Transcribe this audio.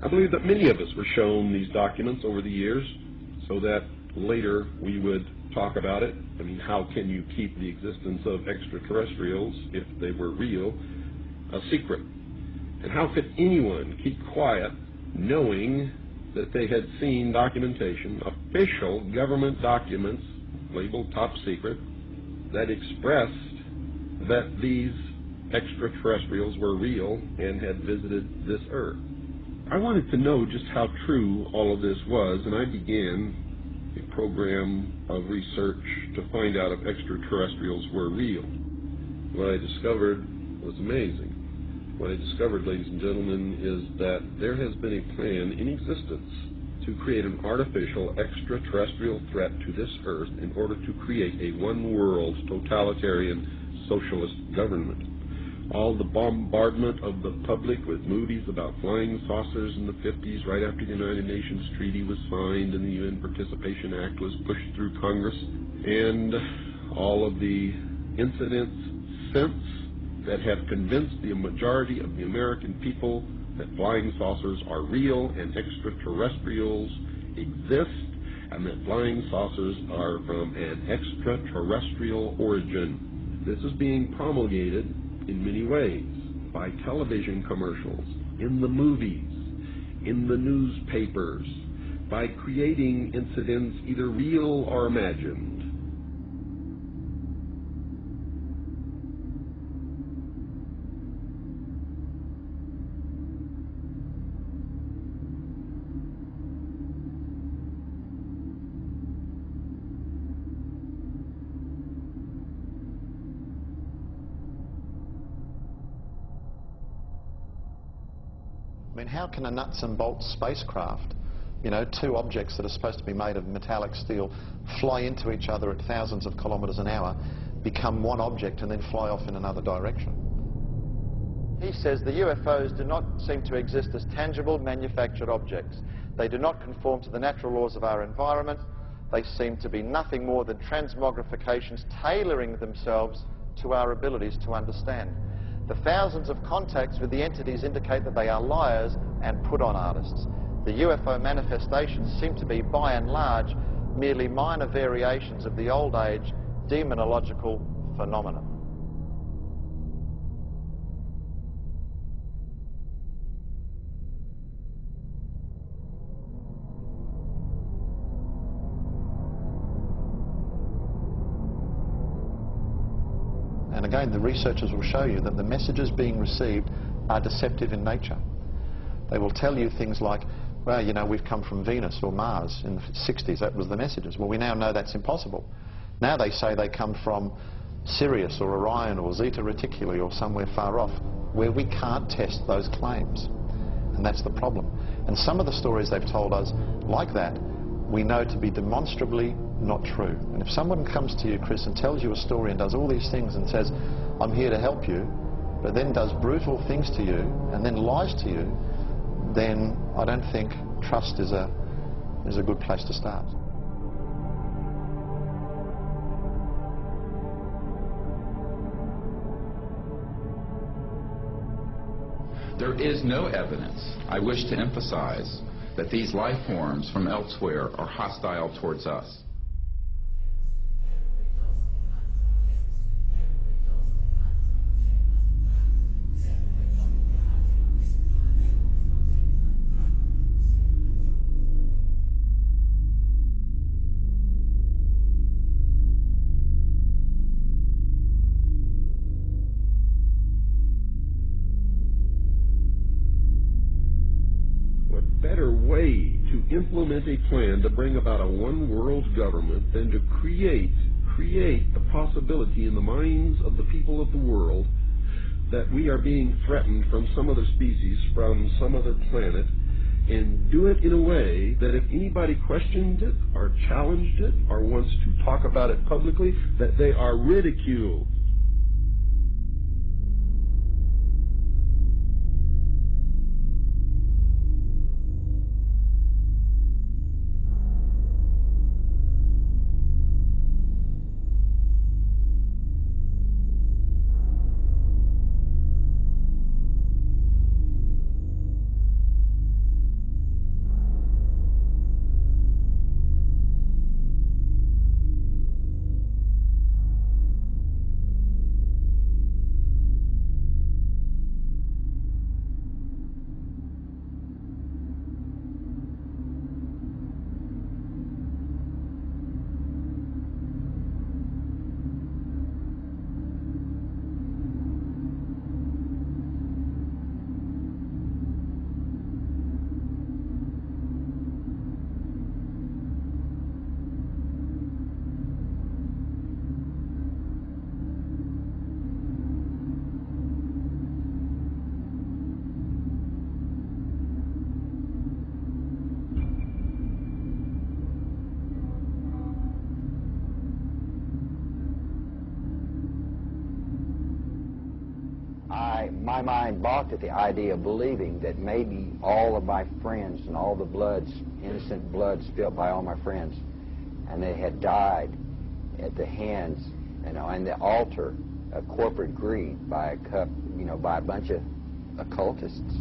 I believe that many of us were shown these documents over the years so that later we would talk about it. I mean, how can you keep the existence of extraterrestrials, if they were real, a secret? And how could anyone keep quiet knowing that they had seen documentation, official government documents labeled top secret, that expressed that these extraterrestrials were real and had visited this earth? I wanted to know just how true all of this was, and I began a program of research to find out if extraterrestrials were real. What I discovered was amazing. What I discovered, ladies and gentlemen, is that there has been a plan in existence to create an artificial extraterrestrial threat to this earth in order to create a one-world totalitarian socialist government. All the bombardment of the public with movies about flying saucers in the 50s, right after the United Nations Treaty was signed and the UN Participation Act was pushed through Congress, and all of the incidents since that have convinced the majority of the American people that flying saucers are real and extraterrestrials exist, and that flying saucers are from an extraterrestrial origin. This is being promulgated in many ways, by television commercials, in the movies, in the newspapers, by creating incidents either real or imagined. I mean, how can a nuts and bolts spacecraft, you know, two objects that are supposed to be made of metallic steel, fly into each other at thousands of kilometers an hour, become one object and then fly off in another direction? He says the UFOs do not seem to exist as tangible, manufactured objects. They do not conform to the natural laws of our environment. They seem to be nothing more than transmogrifications tailoring themselves to our abilities to understand. The thousands of contacts with the entities indicate that they are liars and put-on artists. The UFO manifestations seem to be, by and large, merely minor variations of the old-age demonological phenomenon. And again, the researchers will show you that the messages being received are deceptive in nature. They will tell you things like, well, you know, we've come from Venus or Mars in the 60s. That was the messages. Well, we now know that's impossible. Now they say they come from Sirius or Orion or Zeta Reticuli or somewhere far off, where we can't test those claims. And that's the problem. And some of the stories they've told us, like that, we know to be demonstrably not true. And if someone comes to you, Chris, and tells you a story and does all these things and says, I'm here to help you, but then does brutal things to you and then lies to you, then I don't think trust is a good place to start. There is no evidence, I wish to emphasize, that these life forms from elsewhere are hostile towards us. Better way to implement a plan to bring about a one-world government than to create the possibility in the minds of the people of the world that we are being threatened from some other species, from some other planet, and do it in a way that if anybody questions it or challenged it or wants to talk about it publicly, that they are ridiculed. My mind balked at the idea of believing that maybe all of my friends and all the bloods, innocent blood spilled by all my friends, and they had died at the hands, and the altar of corporate greed by a bunch of occultists.